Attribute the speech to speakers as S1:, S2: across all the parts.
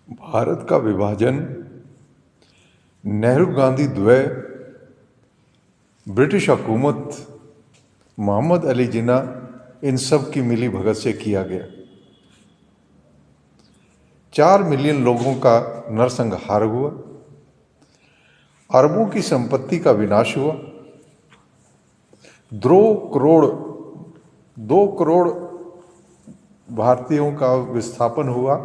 S1: भारत का विभाजन नेहरू गांधी द्वय, ब्रिटिश हुकूमत, मोहम्मद अली जिन्ना, इन सब की मिली भगत से किया गया। 4 मिलियन लोगों का नरसंहार हुआ, अरबों की संपत्ति का विनाश हुआ, 2 करोड़ भारतीयों का विस्थापन हुआ,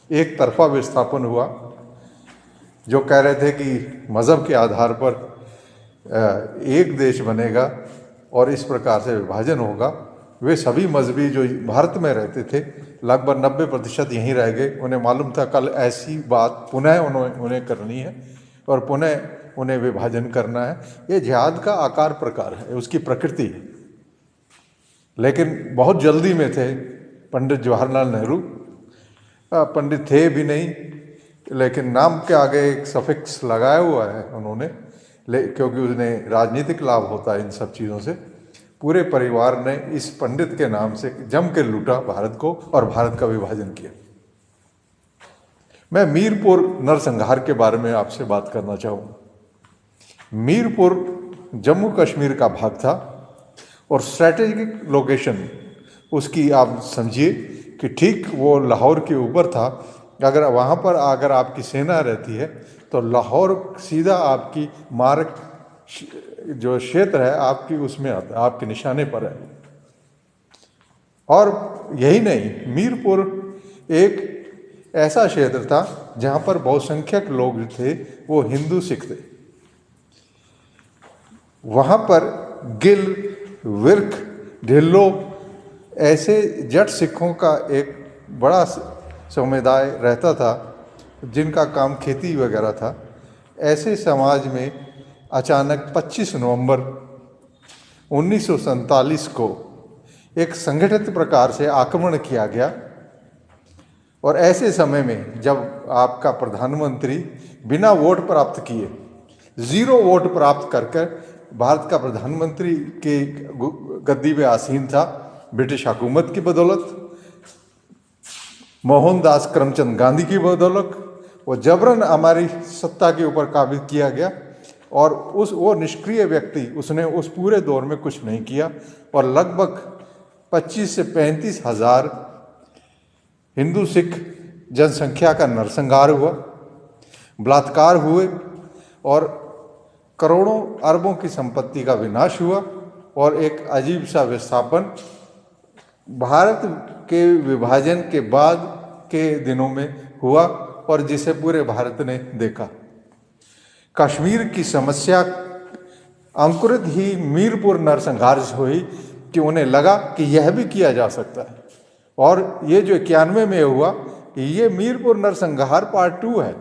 S1: एक तरफा विस्थापन हुआ। जो कह रहे थे कि मज़हब के आधार पर एक देश बनेगा और इस प्रकार से विभाजन होगा, वे सभी मजहबी जो भारत में रहते थे लगभग 90% यहीं रह गए। उन्हें मालूम था कल ऐसी बात पुनः उन्हें करनी है और पुनः उन्हें विभाजन करना है। ये जिहाद का आकार प्रकार है, उसकी प्रकृति है। लेकिन बहुत जल्दी में थे पंडित जवाहरलाल नेहरू। पंडित थे भी नहीं, लेकिन नाम के आगे एक सफिक्स लगाया हुआ है उन्होंने, क्योंकि उन्हें राजनीतिक लाभ होता है इन सब चीज़ों से। पूरे परिवार ने इस पंडित के नाम से जम के लूटा भारत को और भारत का विभाजन किया। मैं मीरपुर नरसंहार के बारे में आपसे बात करना चाहूँगा। मीरपुर जम्मू कश्मीर का भाग था और स्ट्रैटेजिक लोकेशन उसकी आप समझिए कि ठीक वो लाहौर के ऊपर था। अगर वहाँ पर अगर आपकी सेना रहती है तो लाहौर सीधा आपकी मारक जो क्षेत्र है आपकी उसमें आता है, आपके निशाने पर है। और यही नहीं, मीरपुर एक ऐसा क्षेत्र था जहाँ पर बहुसंख्यक लोग थे, वो हिंदू सिख थे। वहाँ पर गिल, विर्क, ढिल्लो ऐसे जट सिखों का एक बड़ा समुदाय रहता था जिनका काम खेती वगैरह था। ऐसे समाज में अचानक 25 नवंबर 1947 को एक संगठित प्रकार से आक्रमण किया गया। और ऐसे समय में जब आपका प्रधानमंत्री बिना वोट प्राप्त किए, 0 वोट प्राप्त करके भारत का प्रधानमंत्री के गद्दी पे आसीन था, ब्रिटिश हुकूमत की बदौलत, मोहनदास करमचंद गांधी की बदौलत वो जबरन हमारी सत्ता के ऊपर काबिज किया गया। और वो निष्क्रिय व्यक्ति, उसने उस पूरे दौर में कुछ नहीं किया और लगभग 25 से 35 हज़ार हिंदू सिख जनसंख्या का नरसंहार हुआ, बलात्कार हुए और करोड़ों अरबों की संपत्ति का विनाश हुआ। और एक अजीब सा विस्थापन भारत के विभाजन के बाद के दिनों में हुआ और जिसे पूरे भारत ने देखा। कश्मीर की समस्या अंकुरित ही मीरपुर नरसंहार से हुई कि उन्हें लगा कि यह भी किया जा सकता है। और ये जो 91 में हुआ, ये मीरपुर नरसंहार पार्ट 2 है।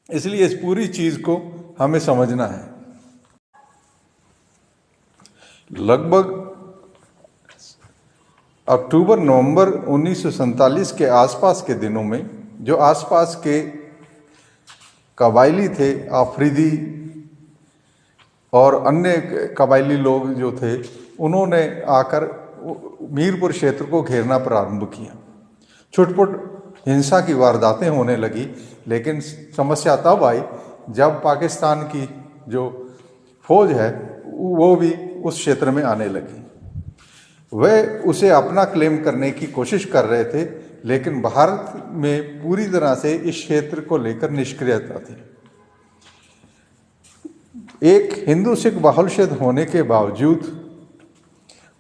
S1: इसलिए इस पूरी चीज को हमें समझना है। लगभग अक्टूबर नवंबर 1947 के आसपास के दिनों में जो आसपास के कबायली थे, आफरीदी और अन्य कबायली लोग जो थे, उन्होंने आकर मीरपुर क्षेत्र को घेरना प्रारंभ किया। छुटपुट हिंसा की वारदातें होने लगी। लेकिन समस्या तब आई जब पाकिस्तान की जो फौज है वो भी उस क्षेत्र में आने लगी। वह उसे अपना क्लेम करने की कोशिश कर रहे थे, लेकिन भारत में पूरी तरह से इस क्षेत्र को लेकर निष्क्रियता थी। एक हिंदू सिख बाहुल क्षेत्र होने के बावजूद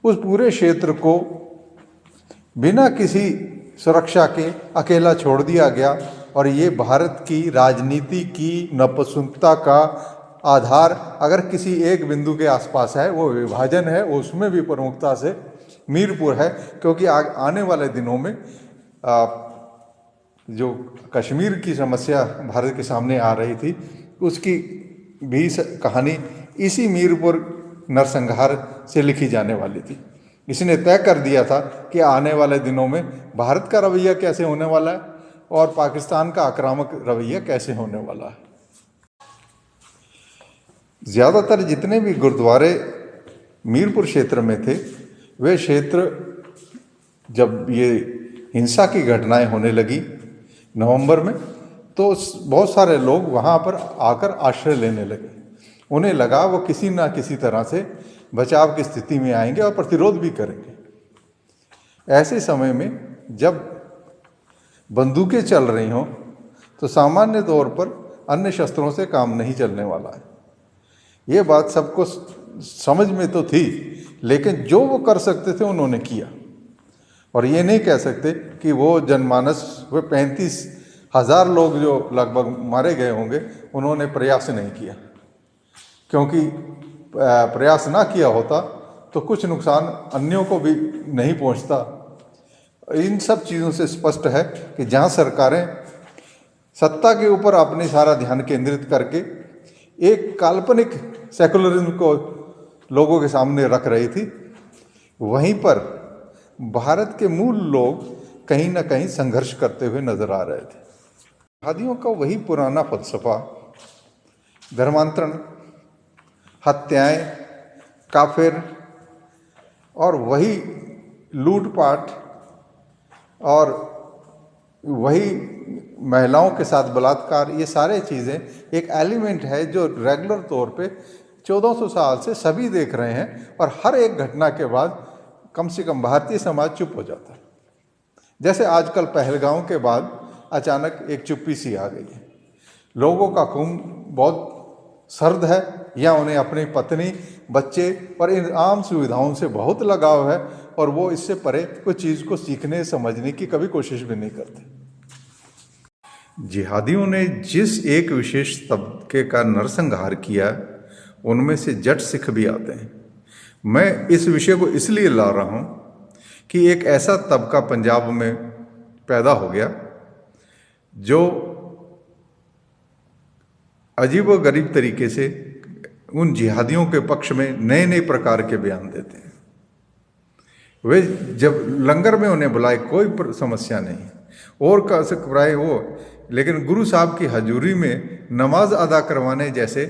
S1: उस पूरे क्षेत्र को बिना किसी सुरक्षा के अकेला छोड़ दिया गया। और ये भारत की राजनीति की नपुंसकता का आधार अगर किसी एक बिंदु के आसपास है वो विभाजन है, उसमें भी प्रमुखता से मीरपुर है। क्योंकि आने वाले दिनों में जो कश्मीर की समस्या भारत के सामने आ रही थी, उसकी भी कहानी इसी मीरपुर नरसंहार से लिखी जाने वाली थी। इसने तय कर दिया था कि आने वाले दिनों में भारत का रवैया कैसे होने वाला है और पाकिस्तान का आक्रामक रवैया कैसे होने वाला है। ज़्यादातर जितने भी गुरुद्वारे मीरपुर क्षेत्र में थे, वे क्षेत्र जब ये हिंसा की घटनाएं होने लगी नवंबर में, तो बहुत सारे लोग वहाँ पर आकर आश्रय लेने लगे। उन्हें लगा वो किसी ना किसी तरह से बचाव की स्थिति में आएंगे और प्रतिरोध भी करेंगे। ऐसे समय में जब बंदूकें चल रही हों तो सामान्य तौर पर अन्य शस्त्रों से काम नहीं चलने वाला है। ये बात सबको समझ में तो थी, लेकिन जो वो कर सकते थे उन्होंने किया। और ये नहीं कह सकते कि वो जनमानस, वे 35,000 लोग जो लगभग मारे गए होंगे, उन्होंने प्रयास नहीं किया, क्योंकि प्रयास ना किया होता तो कुछ नुकसान अन्यों को भी नहीं पहुंचता। इन सब चीज़ों से स्पष्ट है कि जहां सरकारें सत्ता के ऊपर अपने सारा ध्यान केंद्रित करके एक काल्पनिक सेकुलरिज्म को लोगों के सामने रख रही थी, वहीं पर भारत के मूल लोग कहीं ना कहीं संघर्ष करते हुए नजर आ रहे थे। जिहादियों का वही पुराना फलसफा, धर्मांतरण, हत्याएं, काफिर और वही लूटपाट और वही महिलाओं के साथ बलात्कार, ये सारे चीज़ें एक एलिमेंट है जो रेगुलर तौर पे 1400 साल से सभी देख रहे हैं। और हर एक घटना के बाद कम से कम भारतीय समाज चुप हो जाता है। जैसे आजकल पहलगांव के बाद अचानक एक चुप्पी सी आ गई है। लोगों का खून बहुत सर्द है, या उन्हें अपनी पत्नी, बच्चे और इन आम सुविधाओं से बहुत लगाव है, और वो इससे परे कुछ चीज़ को सीखने समझने की कभी कोशिश भी नहीं करते। जिहादियों ने जिस एक विशेष तबके का नरसंहार किया, उनमें से जट सिख भी आते हैं। मैं इस विषय को इसलिए ला रहा हूँ कि एक ऐसा तबका पंजाब में पैदा हो गया जो अजीब व गरीब तरीके से उन जिहादियों के पक्ष में नए नए प्रकार के बयान देते हैं। वे जब लंगर में उन्हें बुलाए कोई समस्या नहीं, और का कराए वो, लेकिन गुरु साहब की हजूरी में नमाज अदा करवाने जैसे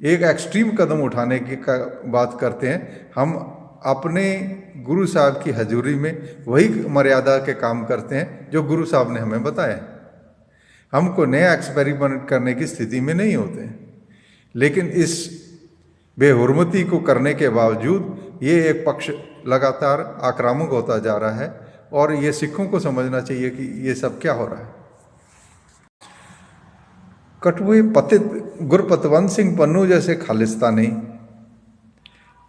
S1: एक एक्सट्रीम कदम उठाने की बात करते हैं। हम अपने गुरु साहब की हजूरी में वही मर्यादा के काम करते हैं जो गुरु साहब ने हमें बताया। हमको नया एक्सपेरिमेंट करने की स्थिति में नहीं होते हैं, लेकिन इस बेहुरमती को करने के बावजूद ये एक पक्ष लगातार आक्रामक होता जा रहा है, और ये सिखों को समझना चाहिए कि ये सब क्या हो रहा है। कठुए पतित गुरपतवंत सिंह पन्नू जैसे खालिस्तानी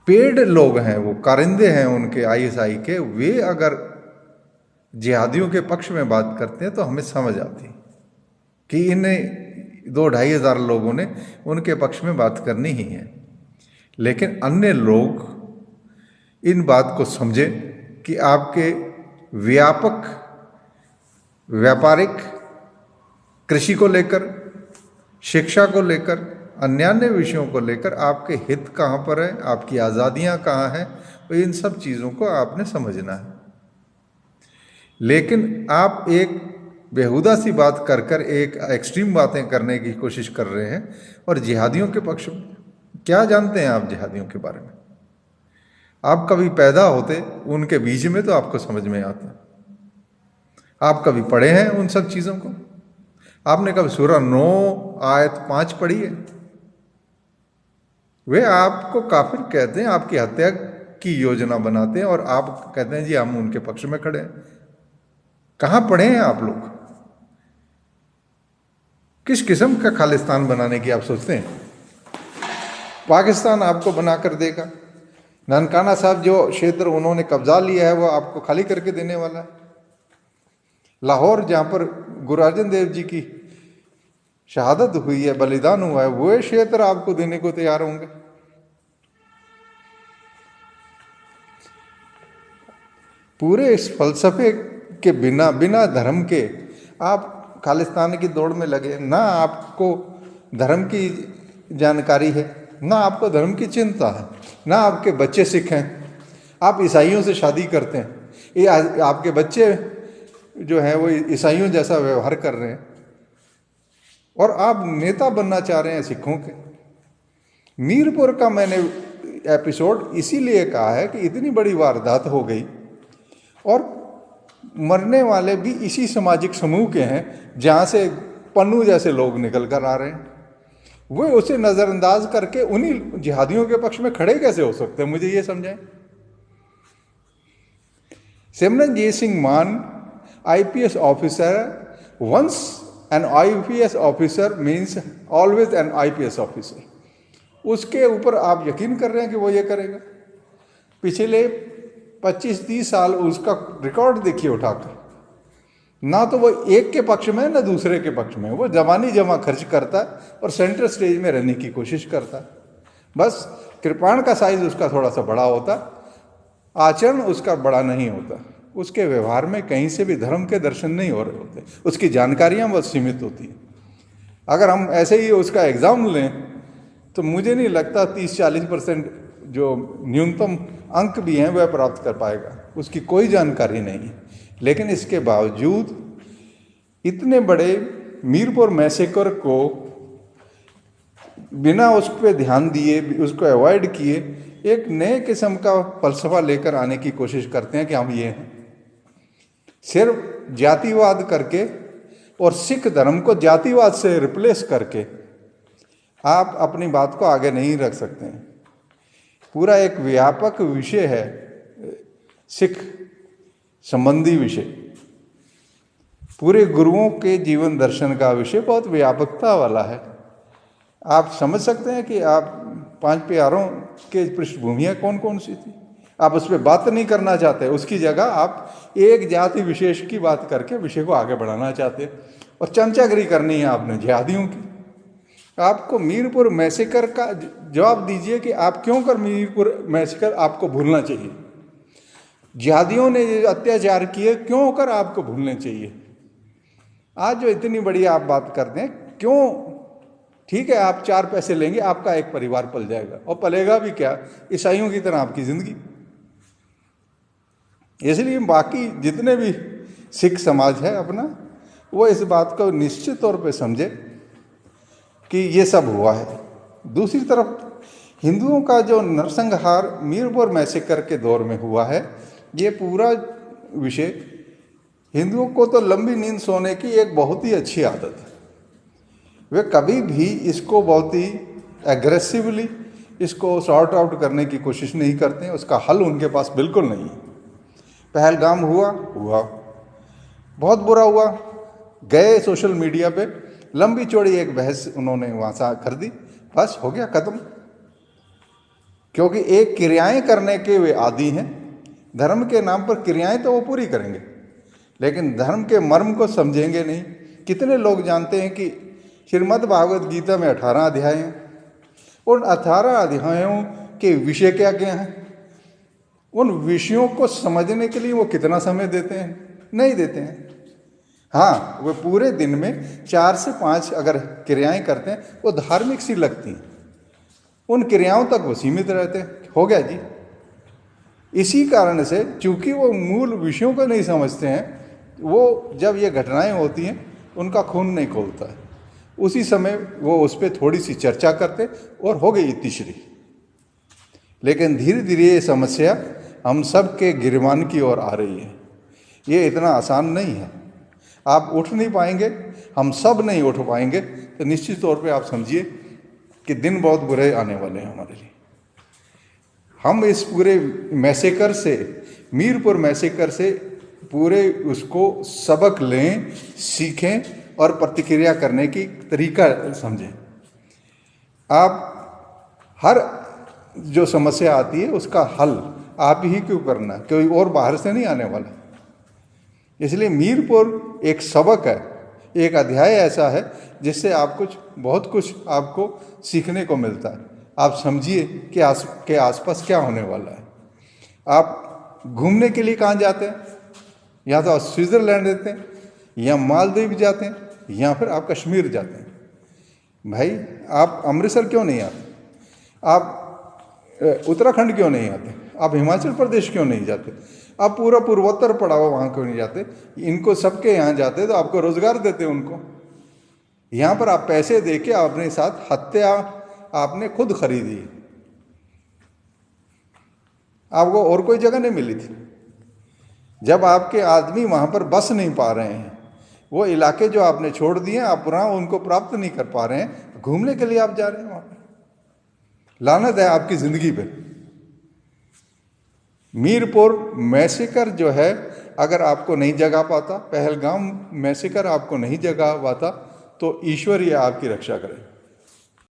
S1: पेड लोग हैं, वो कारिंदे हैं उनके ISI के, वे अगर जिहादियों के पक्ष में बात करते हैं तो हमें समझ आती कि इन्हें 2-2.5 हज़ार लोगों ने उनके पक्ष में बात करनी ही है। लेकिन अन्य लोग इन बात को समझे कि आपके व्यापक व्यापारिक, कृषि को लेकर, शिक्षा को लेकर, अन्य विषयों को लेकर आपके हित कहाँ पर है, आपकी आज़ादियाँ कहाँ हैं, तो इन सब चीज़ों को आपने समझना है। लेकिन आप एक बेहुदा सी बात कर कर एक एक्सट्रीम बातें करने की कोशिश कर रहे हैं। और जिहादियों के पक्ष में क्या जानते हैं आप जिहादियों के बारे में? आप कभी पैदा होते उनके बीच में तो आपको समझ में आता। आप कभी पढ़े हैं उन सब चीज़ों को? आपने कभी सूरह 9 आयत 5 पढ़ी है? वे आपको काफिर कहते हैं, आपकी हत्या की योजना बनाते हैं, और आप कहते हैं जी हम उनके पक्ष में खड़े हैं। कहाँ पढ़े हैं आप लोग? किस किस्म का खालिस्तान बनाने की आप सोचते हैं? पाकिस्तान आपको बना कर देगा। ननकाना साहब जो क्षेत्र उन्होंने कब्जा लिया है वो आपको खाली करके देने वाला है। लाहौर जहाँ पर गुरु अर्जन देव जी की शहादत हुई है, बलिदान हुआ है, वो क्षेत्र आपको देने को तैयार होंगे। पूरे इस फलसफे के बिना, बिना धर्म के आप खालिस्तान की दौड़ में लगे। ना आपको धर्म की जानकारी है, ना आपको धर्म की चिंता है, ना आपके बच्चे सिख हैं। आप ईसाइयों से शादी करते हैं, ये आपके बच्चे जो हैं वो ईसाइयों जैसा व्यवहार कर रहे हैं, और आप नेता बनना चाह रहे हैं सिखों के। मीरपुर का मैंने एपिसोड इसीलिए कहा है कि इतनी बड़ी वारदात हो गई और मरने वाले भी इसी सामाजिक समूह के हैं जहाँ से पन्नू जैसे लोग निकल कर आ रहे हैं। वो उसे नज़रअंदाज करके उन्हीं जिहादियों के पक्ष में खड़े कैसे हो सकते हैं, मुझे ये समझाएं। Simranjeet Singh Mann, IPS officer, once an IPS officer means always an IPS officer. उसके ऊपर आप यकीन कर रहे हैं कि वो ये करेगा? पिछले 25-30 साल उसका रिकॉर्ड देखिए उठाकर, ना तो वो एक के पक्ष में ना दूसरे के पक्ष में, वो जवानी जमा खर्च करता है और सेंटर स्टेज में रहने की कोशिश करता है। बस कृपाण का साइज उसका थोड़ा सा बड़ा होता, आचरण उसका बड़ा नहीं होता, उसके व्यवहार में कहीं से भी धर्म के दर्शन नहीं हो रहे होते, उसकी जानकारियाँ बहुत सीमित होती हैं। अगर हम ऐसे ही उसका एग्ज़ाम लें तो मुझे नहीं लगता 30-40% जो न्यूनतम अंक भी हैं वह प्राप्त कर पाएगा, उसकी कोई जानकारी नहीं है। लेकिन इसके बावजूद इतने बड़े मीरपुर मैसेकर को बिना उस पर ध्यान दिए, उसको अवॉइड किए, एक नए किस्म का फलसफा लेकर आने की कोशिश करते हैं कि हम ये हैं। सिर्फ जातिवाद करके और सिख धर्म को जातिवाद से रिप्लेस करके आप अपनी बात को आगे नहीं रख सकते हैं। पूरा एक व्यापक विषय है सिख संबंधी विषय, पूरे गुरुओं के जीवन दर्शन का विषय बहुत व्यापकता वाला है। आप समझ सकते हैं कि आप 5 प्यारों के पृष्ठभूमियाँ कौन कौन सी थी। आप उस पर बात नहीं करना चाहते, उसकी जगह आप एक जाति विशेष की बात करके विषय को आगे बढ़ाना चाहते हैं और चमचागिरी करनी है आपने जिहादियों की। आपको मीरपुर मैसेकर का जवाब दीजिए कि आप क्यों कर मीरपुर मैसेकर आपको भूलना चाहिए। जिहादियों ने जो अत्याचार किए क्यों कर आपको भूलने चाहिए। आज जो इतनी बड़ी आप बात करते हैं क्यों, ठीक है आप 4 पैसे लेंगे, आपका एक परिवार पल जाएगा, और पलेगा भी क्या, ईसाइयों की तरह आपकी जिंदगी। इसलिए बाकी जितने भी सिख समाज है अपना, वो इस बात को निश्चित तौर पे समझे कि ये सब हुआ है। दूसरी तरफ हिंदुओं का जो नरसंहार मीरपुर मैसेकर के दौर में हुआ है, ये पूरा विषय हिंदुओं को तो लंबी नींद सोने की एक बहुत ही अच्छी आदत है। वे कभी भी इसको बहुत ही एग्रेसिवली इसको सॉर्ट आउट करने की कोशिश नहीं करते हैं, उसका हल उनके पास बिल्कुल नहीं है। पहलगाम हुआ, बहुत बुरा हुआ, गए सोशल मीडिया पे लंबी चौड़ी एक बहस उन्होंने वहाँ से कर दी, बस हो गया ख़त्म। क्योंकि एक क्रियाएं करने के वे आदी हैं, धर्म के नाम पर क्रियाएं तो वो पूरी करेंगे लेकिन धर्म के मर्म को समझेंगे नहीं। कितने लोग जानते हैं कि श्रीमद् भागवत गीता में 18 अध्याय हैं, उन 18 अध्यायों के विषय क्या क्या हैं, उन विषयों को समझने के लिए वो कितना समय देते हैं? नहीं देते हैं। हाँ, वो पूरे दिन में 4 से 5 अगर क्रियाएं करते हैं वो धार्मिक सी लगती हैं, उन क्रियाओं तक वो सीमित रहते हैं, हो गया जी। इसी कारण से चूंकि वो मूल विषयों को नहीं समझते हैं, वो जब ये घटनाएं होती हैं उनका खून नहीं खोलता है, उसी समय वो उस पर थोड़ी सी चर्चा करते और हो गई तीसरी। लेकिन धीरे धीरे ये समस्या हम सब के गिरबान की ओर आ रही है। ये इतना आसान नहीं है, आप उठ नहीं पाएंगे, हम सब नहीं उठ पाएंगे, तो निश्चित तौर पे आप समझिए कि दिन बहुत बुरे आने वाले हैं हमारे लिए। हम इस पूरे मैसेकर से, मीरपुर मैसेकर से पूरे उसको सबक लें, सीखें और प्रतिक्रिया करने की तरीका समझें। आप हर जो समस्या आती है उसका हल आप ही क्यों करना, कोई और बाहर से नहीं आने वाला। इसलिए मीरपुर एक सबक है, एक अध्याय ऐसा है जिससे आप बहुत कुछ आपको सीखने को मिलता है। आप समझिए कि के आसपास क्या होने वाला है। आप घूमने के लिए कहाँ जाते हैं? या तो आप स्विट्ज़रलैंड जाते हैं, या मालदीव जाते हैं, या फिर आप कश्मीर जाते हैं। भाई आप अमृतसर क्यों नहीं आते? आप उत्तराखंड क्यों नहीं आते? आप हिमाचल प्रदेश क्यों नहीं जाते? आप पूरा पूर्वोत्तर पड़ा हुआ वहाँ क्यों नहीं जाते? इनको सबके यहाँ जाते तो आपको रोजगार देते उनको। यहाँ पर आप पैसे दे के अपने साथ हत्या आपने खुद खरीदी, आपको और कोई जगह नहीं मिली थी। जब आपके आदमी वहाँ पर बस नहीं पा रहे हैं, वो इलाके जो आपने छोड़ दिए आप पुनः उनको प्राप्त नहीं कर पा रहे हैं, घूमने के लिए आप जा रहे हैं वहाँ पर। लानत है आपकी ज़िंदगी पे। मीरपुर मैसेकर जो है अगर आपको नहीं जगा पाता, पहलगाम मैसेकर आपको नहीं जगा पाता, तो ईश्वर ही आपकी रक्षा करे।